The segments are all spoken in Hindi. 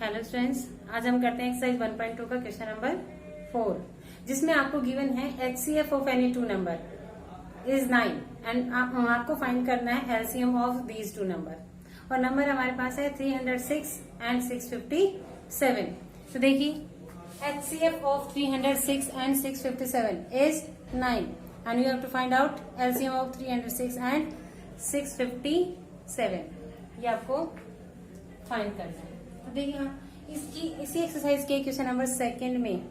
हेलो स्टूडेंट्स, आज हम करते हैं एक्सरसाइज 1.2 का क्वेश्चन नंबर 4, जिसमें आपको गिवन है HCF of any two number is 9 and आपको फाइंड करना है LCM of these two number. और नंबर हमारे पास है 306 एंड 657। तो देखिए HCF of 306 and 657 is 9 and you have to find out LCM of 306 and 657। ये आपको फाइंड करना है। तो देखिए इसी एक्सरसाइज के क्वेश्चन नंबर 2 में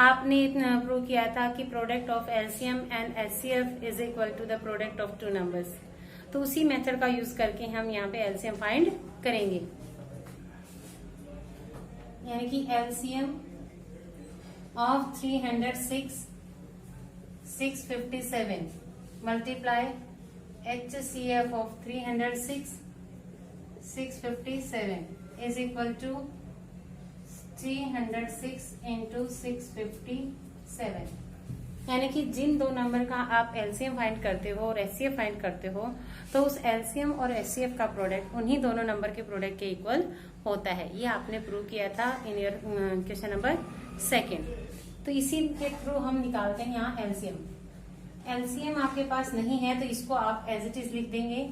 आपने इतना प्रूव किया था कि product of LCM and HCF is equal to the product of two numbers. तो उसी मेथड का यूज करके हम यहाँ पे LCM फाइंड करेंगे, यानी कि LCM of 306 657 multiply HCF of 306 657 is equal to 306 into 657। यानी कि जिन दो नंबर का आप LCM फाइंड करते हो और HCF फाइंड करते हो तो उस LCM और HCF का प्रोडक्ट उन्हीं दोनों नंबर के प्रोडक्ट के इक्वल होता है। ये आपने प्रूव किया था इन योर क्वेश्चन नंबर 2। तो इसी के थ्रू हम निकालते हैं यहाँ LCM आपके पास नहीं है तो इसको आप एज इट इज लिख देंगे,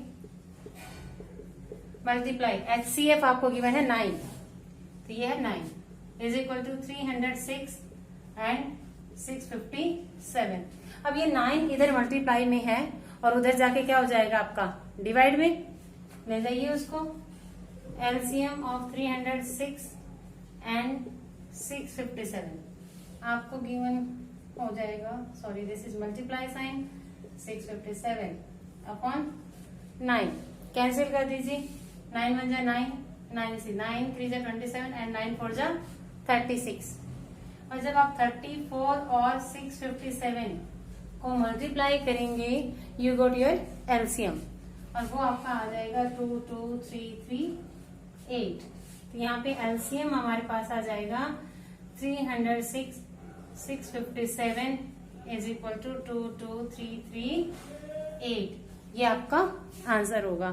मल्टीप्लाई HCF आपको गिवन है 9, तो ये है 9 इज इक्वल टू 306 एंड 657। अब ये 9 इधर मल्टीप्लाई में है और उधर जाके क्या हो जाएगा आपका डिवाइड में, ले जाइए उसको। LCM ऑफ 306 एंड 657 आपको गिवन हो जाएगा, sorry this is multiply sign, 657 upon 9 cancel कर दीजिए। 9 1 जा 9, 9 से 9 3 जा 27 एंड 9 4 जा 36। और जब आप 34 और 657 को मल्टीप्लाई करेंगे यू गोट योर LCM और वो आपका आ जाएगा 2 2 3 3 8। तो यहाँ पे LCM हमारे पास आ जाएगा 306 657 इज इक्वल टू 2 2 3 3 8। ये आपका आंसर होगा।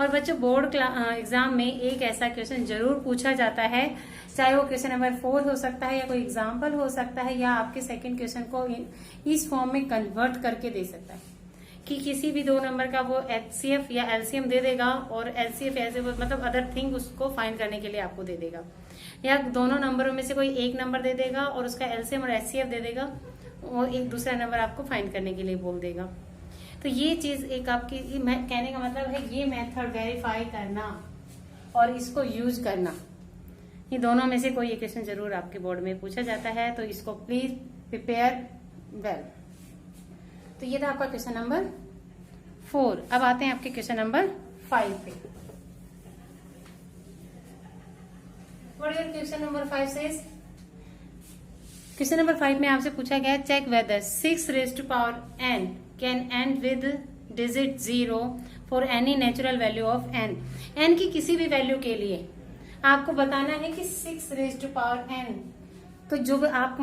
और बच्चों बोर्ड एग्जाम में एक ऐसा क्वेश्चन जरूर पूछा जाता है, चाहे वो क्वेश्चन नंबर 4 हो सकता है या कोई एग्जाम्पल हो सकता है या आपके सेकंड क्वेश्चन को इस फॉर्म में कन्वर्ट करके दे सकता है कि किसी भी दो नंबर का वो HCF या LCM दे देगा और LCF ऐसे मतलब अदर थिंग उसको फाइंड करने के लिए आपको दे देगा, या दोनों नंबरों में से कोई एक नंबर दे देगा और उसका LCM और HCF दे देगा और एक दूसरा नंबर आपको फाइंड करने के लिए बोल देगा। तो ये चीज एक आपकी कहने का मतलब है ये मेथड वेरीफाई करना और इसको यूज करना, ये दोनों में से कोई एक क्वेश्चन जरूर आपके बोर्ड में पूछा जाता है, तो इसको प्लीज प्रिपेयर वेल। तो ये था आपका क्वेश्चन नंबर 4। अब आते हैं आपके क्वेश्चन नंबर 5 पे। What is question number 5 says? Question number 5 में आपसे पूछा गया है check whether 6 raised to power n can end with digit 0 for any natural value of n। n की किसी भी वैल्यू के लिए आपको बताना है कि 6 raised to power n, तो जो आप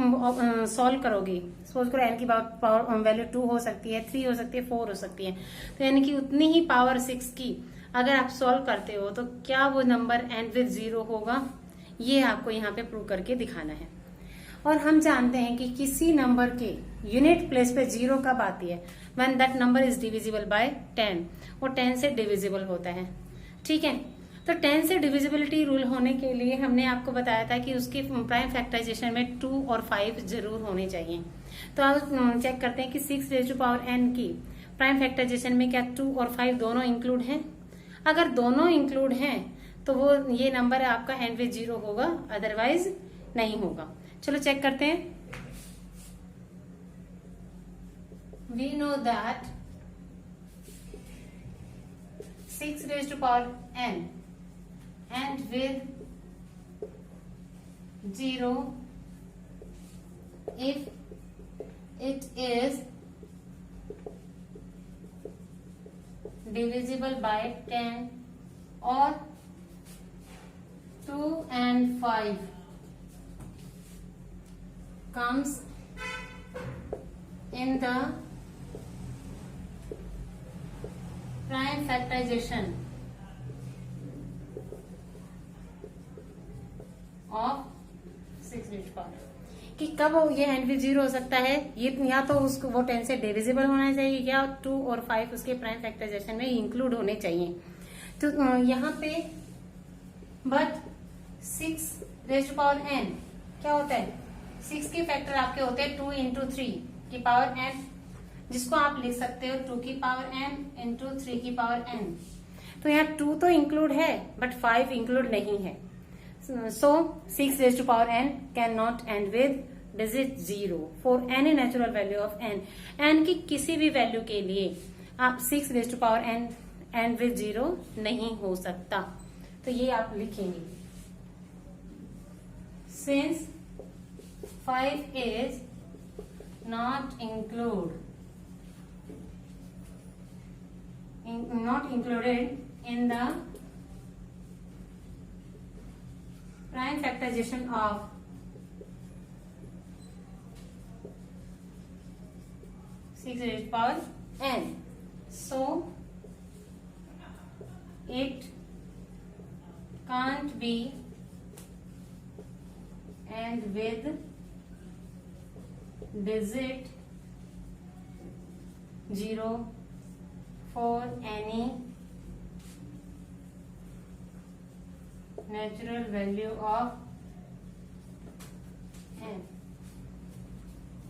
सॉल्व करोगे, सपोज करो n की पावर वैल्यू 2 हो सकती है, 3 हो सकती है, 4 हो सकती है, तो यानी कि उतनी ही पावर 6 की अगर आप सॉल्व करते हो तो क्या वो नंबर एंड विद 0 होगा, ये आपको यहाँ पे प्रूव करके दिखाना है। और हम जानते हैं कि किसी नंबर के यूनिट प्लेस पे 0 कब आती है, when that number is divisible by 10, वो 10 से डिविजिबल होता है। ठीक है, तो 10 से डिविजिबिलिटी रूल होने के लिए हमने आपको बताया था कि उसकी प्राइम फैक्टराइजेशन में 2 और 5 जरूर होने चाहिए। तो आप चेक करते हैं कि 6 रेज़ टू पावर n की प्राइम फैक्टराइजेशन में क्या 2 और 5 दोनों इंक्लूड हैं? अगर दोनों इंक्लूड हैं तो वो ये नंबर आपका एंड विद 0 होगा, अदरवाइज नहीं होगा। चलो चेक करते हैं। We know that 6 raised to power n and with 0 if it is divisible by 10 or 2 and 5 comes in the prime factorization of 6 raise to power, कि कब ये एंड विद 0 हो सकता है, ये या तो उसको वो 10 से डिविजिबल होना चाहिए या 2 और 5 उसके प्राइम फैक्टराइजेशन में इंक्लूड होने चाहिए। तो यहाँ पे but 6 raise to power n क्या होता है, 6 के फैक्टर आपके होते हैं 2 इंटू 3 की पावर n, जिसको आप लिख सकते हो 2 की पावर n इंटू 3 की पावर n। तो यहाँ 2 तो इंक्लूड है बट 5 इंक्लूड नहीं है। So 6 raised to power n cannot end with digit 0 for any natural value of n। n की किसी भी वैल्यू के लिए आप 6 raised to power n end with 0 नहीं हो सकता। तो ये आप लिखेंगे, since 5 is not included in the prime factorization of 6 raised to power n, so it can't be and with digit 0 for any natural value of n।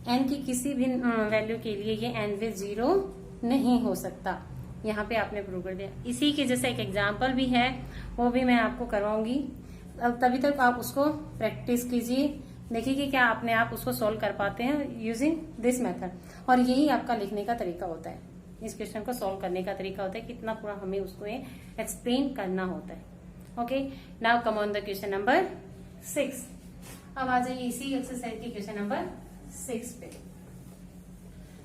n की किसी भी वैल्यू के लिए ये n विद 0 नहीं हो सकता। यहाँ पे आपने प्रूव कर दिया। इसी के जैसा एक एग्जाम्पल भी है, वो भी मैं आपको करवाऊंगी। अब तभी तक आप उसको प्रैक्टिस कीजिए, देखिए कि क्या अपने आप उसको सॉल्व कर पाते हैं यूजिंग दिस मेथड। और यही आपका लिखने का तरीका होता है, इस क्वेश्चन को सॉल्व करने का तरीका होता है, कितना पूरा हमें उसको एक्सप्लेन करना होता है। Okay, now come on the question number 6। अब आ जाइए इसी एक्सरसाइज के क्वेश्चन नंबर 6 पे।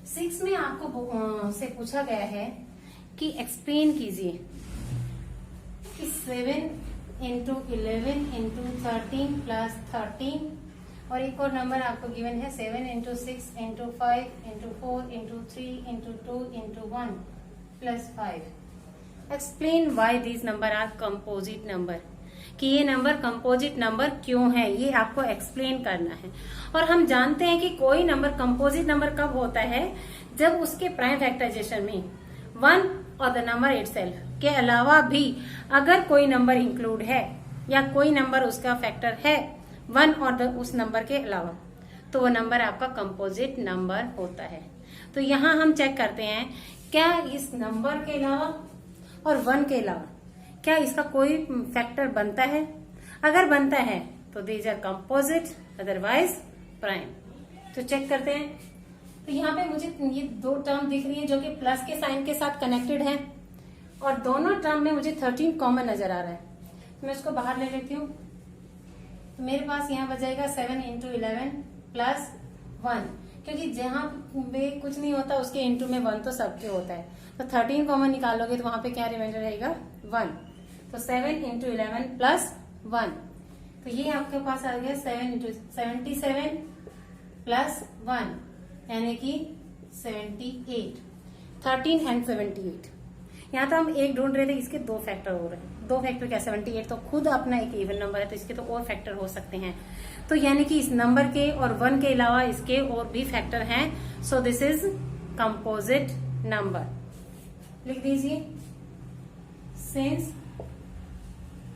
6 में आपको से पूछा गया है कि एक्सप्लेन कीजिए कि 7 इंटू 11 इंटू 13 प्लस 13, और एक और नंबर आपको गिवन है 7 into 6 into 5 into 4 into 3 into 2 into 1 plus 5। Explain why these number are composite number, कि ये नंबर कंपोजिट नंबर क्यों है, ये आपको एक्सप्लेन करना है। और हम जानते हैं कि कोई नंबर कंपोजिट नंबर कब होता है, जब उसके प्राइम फैक्टराइजेशन में 1 और द नंबर इटसेल्फ के अलावा भी अगर कोई नंबर इंक्लूड है या कोई नंबर उसका फैक्टर है 1 और उस नंबर के अलावा, तो वो नंबर आपका कंपोजिट नंबर होता है। तो यहाँ हम चेक करते हैं क्या इस नंबर के अलावा और 1 के अलावा क्या इसका कोई फैक्टर बनता है। अगर बनता है तो these are composite, otherwise prime. तो चेक करते हैं। तो यहाँ पे मुझे ये 2 टर्म दिख रही है जो कि प्लस के साइन के साथ कनेक्टेड है, और दोनों टर्म में मुझे 13 कॉमन नजर आ रहा है। तो मैं इसको बाहर ले लेती हूँ। तो मेरे पास यहाँ बचेगा 7 इंटू 11 प्लस 1, क्योंकि जहाँ पे कुछ नहीं होता उसके इंटू में 1 तो सबके होता है। तो 13 कॉमन निकालोगे तो वहां पे क्या रिमाइंडर रहेगा 1। तो 7 इंटू 11 प्लस 1, तो ये आपके पास आ गया 7 इंटू 77 प्लस 1 यानी कि 78। 13 एंड 78। यहाँ तो हम एक ढूंढ रहे थे, इसके 2 फैक्टर हो रहे हैं। 2 फैक्टर क्या, 78 तो खुद अपना एक इवन नंबर है, तो इसके तो और फैक्टर हो सकते हैं। तो यानी कि इस नंबर के और 1 के अलावा इसके और भी फैक्टर हैं। So this is composite number. लिख दीजिए, since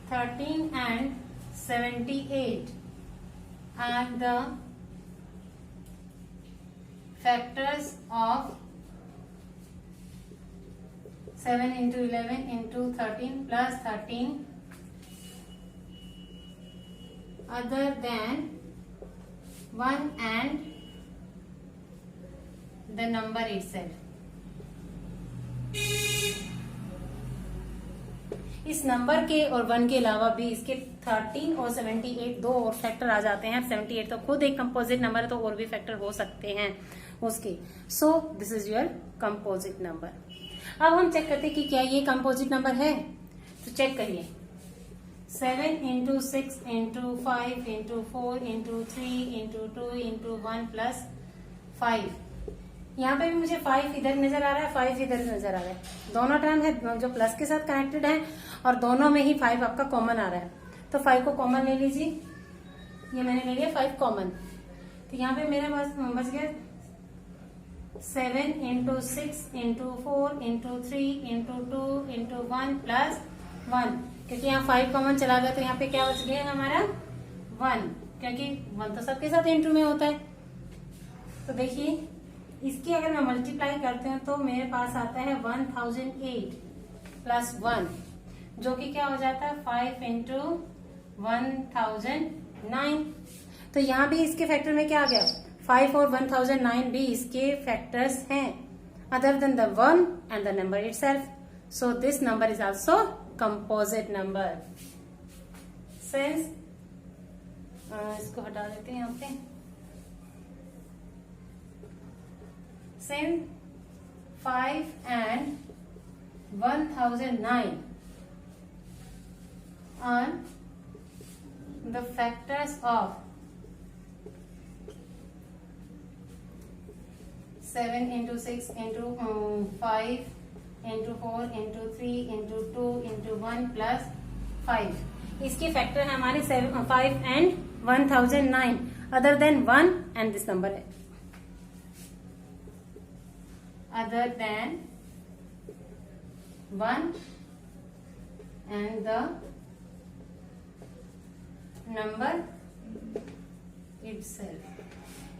13 and 78 are the factors of 7 into 11 into 13 plus 13 other than 1 and the number itself। इस नंबर के और 1 के अलावा भी इसके 13 और 78 2 और फैक्टर आ जाते हैं। 78 तो खुद एक कंपोजिट नंबर है, तो और भी फैक्टर हो सकते हैं उसके। सो this is your composite number. अब हम चेक करते हैं कि क्या ये कंपोजिट नंबर है। तो चेक करिए, 7 into 6 into 5 into 4 into 3 into 2 into 1 plus 5। यहाँ पे भी मुझे 5 इधर नजर आ रहा है, 5 इधर नजर आ रहा है। दोनों टर्म है जो प्लस के साथ कनेक्टेड है, और दोनों में ही 5 आपका कॉमन आ रहा है। तो 5 को कॉमन ले लीजिए, ये मैंने ले लिया 5 कॉमन, तो यहाँ पे मेरे पास बच गया 7 into 6 into 4 into 3 into 2 into 1 plus 1, क्योंकि यहाँ 5 कॉमन चला गया तो यहाँ पे क्या बच गया हमारा 1, क्योंकि 1 तो सबके साथ इंटू में होता है। तो देखिए इसकी अगर मैं मल्टीप्लाई करते हूँ तो मेरे पास आता है 1008 प्लस 1, जो कि क्या हो जाता है 5 इंटू 1009। तो यहाँ भी इसके फैक्टर में क्या आ गया 5 और 1009 भी इसके फैक्टर्स हैं other than the 1 and the number itself. So this number is also composite number. Since इसको हटा देते हैं यहाँ पे। Since 5 and 1009 are the factors of 7 into 6 into 5 into 4 into 3 into 2 into 1 plus 5, इसके फैक्टर है हमारे 5 and 1009 other than 1 and this number है other than 1 and the number itself।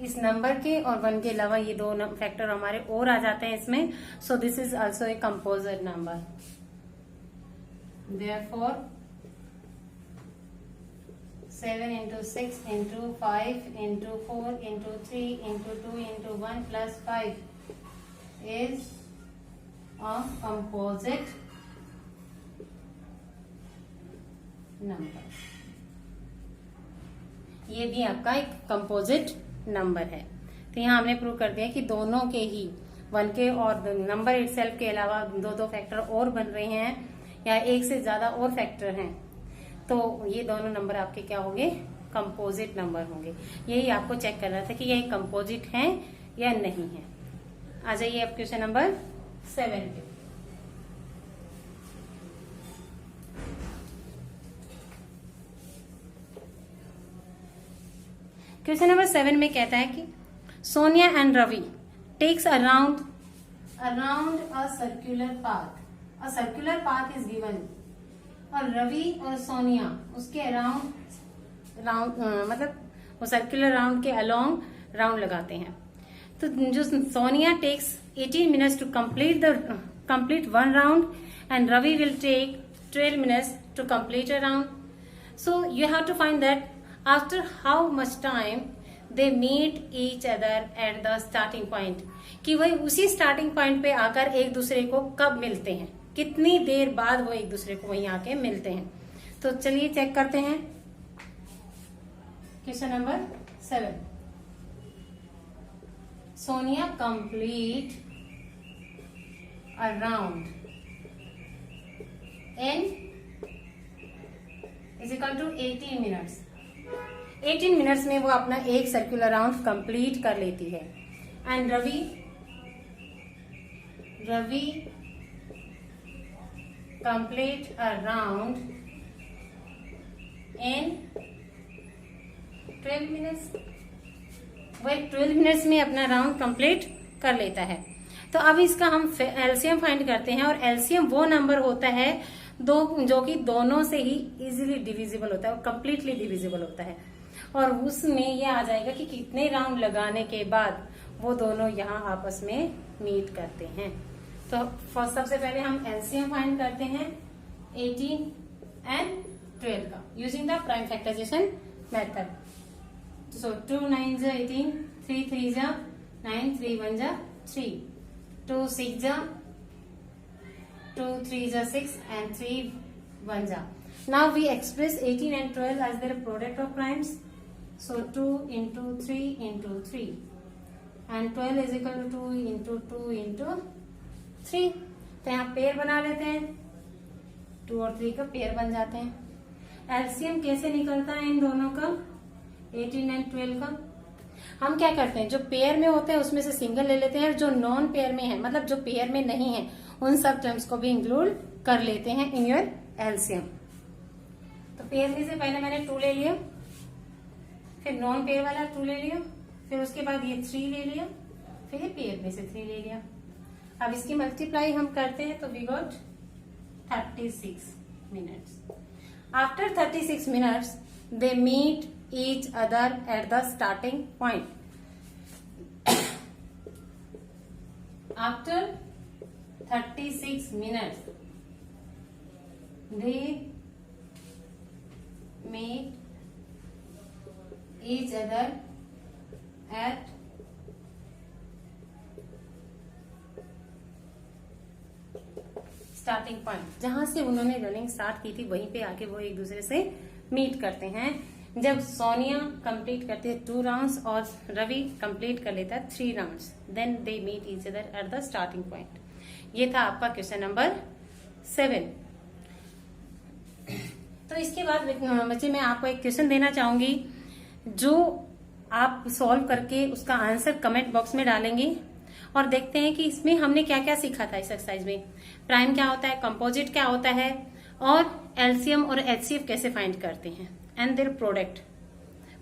इस नंबर के और 1 के अलावा ये दो फैक्टर हमारे और आ जाते हैं इसमें। सो this is also a composite number. Therefore 7 into 6 into 5 into 4 into 3 into 2 into 1 plus 5 is a composite number। ये भी आपका एक कंपोजिट नंबर है। तो यहाँ हमने प्रूव कर दिया कि दोनों के ही 1 के और नंबर इटसेल्फ के अलावा दो फैक्टर और बन रहे हैं या एक से ज्यादा और फैक्टर हैं, तो ये दोनों नंबर आपके क्या होंगे कंपोजिट नंबर होंगे। यही आपको चेक करना था कि ये कंपोजिट है या नहीं है। आ जाइए अब क्वेश्चन नंबर 7 पे। क्वेश्चन नंबर 7 में कहता है कि Sonia and Ravi takes around a circular path. A circular path is given और रवि और सोनिया उसके अराउंड मतलब वो सर्कुलर राउंड के अलोंग राउंड लगाते हैं। तो जो Sonia takes 18 minutes to complete 1 round and Ravi will take 12 minutes to complete a round. So you have to find that after how much time they meet each other at the starting point, कि वही उसी स्टार्टिंग पॉइंट पे आकर एक दूसरे को कब मिलते हैं, कितनी देर बाद वो एक दूसरे को वहीं आके मिलते हैं। तो चलिए चेक करते हैं question number 7। Sonia complete a round in is equal to 18 minutes. 18 minutes में वो अपना एक सर्कुलर राउंड कंप्लीट कर लेती है। And Ravi complete a round in 12 minutes. वह 12 मिनट्स में अपना राउंड कंप्लीट कर लेता है। तो अब इसका हम एलसीएम फाइंड करते हैं, और एलसीएम वो नंबर होता है जो कि दोनों से ही इजीली डिविजिबल होता है और कंप्लीटली डिविजिबल होता है। और उसमें ये आ जाएगा कि कितने राउंड लगाने के बाद वो दोनों यहाँ आपस में मीट करते हैं। तो सबसे पहले हम एलसीएम फाइंड करते हैं 18 एंड 12 का using the prime factorization method. So 2 9s are 18, 3 3s are 9, 3 1s are 3, 2 6s are 2 3s are 6 and 3 1s are. Now we express 18 and 12 as their product of primes. So 2 into 3 into 3 and 12 is equal to 2 into 2 into 3. तो यहाँ पेयर बना लेते हैं, 2 और 3 का पेयर बन जाते हैं। एलसीएम कैसे निकलता है इन दोनों का 18 एंड 12 का? हम क्या करते हैं, जो पेयर में होते हैं उसमें से सिंगल ले लेते हैं, और जो नॉन पेयर में है मतलब जो पेयर में नहीं है उन सब टर्म्स को भी इंक्लूड कर लेते हैं इन योर एलसीएम। तो पेयर में से पहले मैंने 2 ले लिया, फिर नॉन पेयर वाला 2 ले लिया, फिर उसके बाद ये 3 ले लिया, फिर ये पेयर में से 3 ले लिया। अब इसकी मल्टीप्लाई हम करते हैं तो we got 36 minutes. After 36 minutes they meet each other at the starting point. After 36 minutes they meet each other at starting point. जहां से उन्होंने रनिंग स्टार्ट की थी वहीं पे आके वो एक दूसरे से मीट करते हैं। जब सोनिया कंप्लीट करती है 2 राउंड्स और रवि कंप्लीट कर लेता है 3 rounds, then they meet each other at the starting point. ये था आपका क्वेश्चन नंबर 7। तो इसके बाद बच्चे मैं आपको एक क्वेश्चन देना चाहूंगी जो आप सॉल्व करके उसका आंसर कमेंट बॉक्स में डालेंगे और देखते हैं कि इसमें हमने क्या क्या सीखा था। इस एक्सरसाइज में प्राइम क्या होता है, कंपोजिट क्या होता है और एलसीएम और एचसीएफ कैसे फाइंड करते हैं and their product.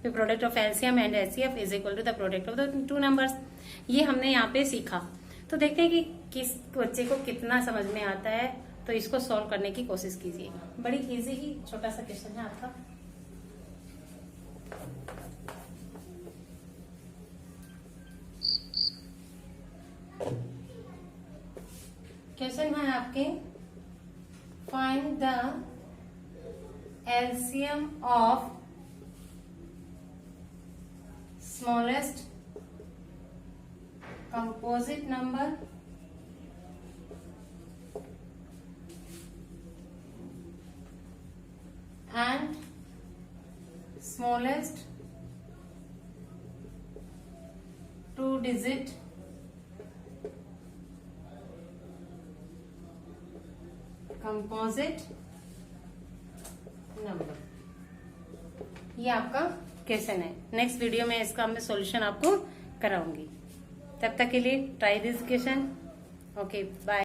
The product of LCM and HCF is equal to the product of the 2 numbers। ये हमने यहाँ पे सीखा। तो देखते हैं कि किस बच्चे को कितना समझ में आता है, तो इसको सॉल्व करने की कोशिश कीजिएगा। बड़ी इजी ही छोटा सा क्वेश्चन है आपका। क्वेश्चन है आपके find the LCM of smallest composite number and smallest 2-digit composite number। ये आपका क्वेश्चन है। नेक्स्ट वीडियो में इसका मैं सॉल्यूशन आपको कराऊंगी। तब तक के लिए try this question. Okay bye.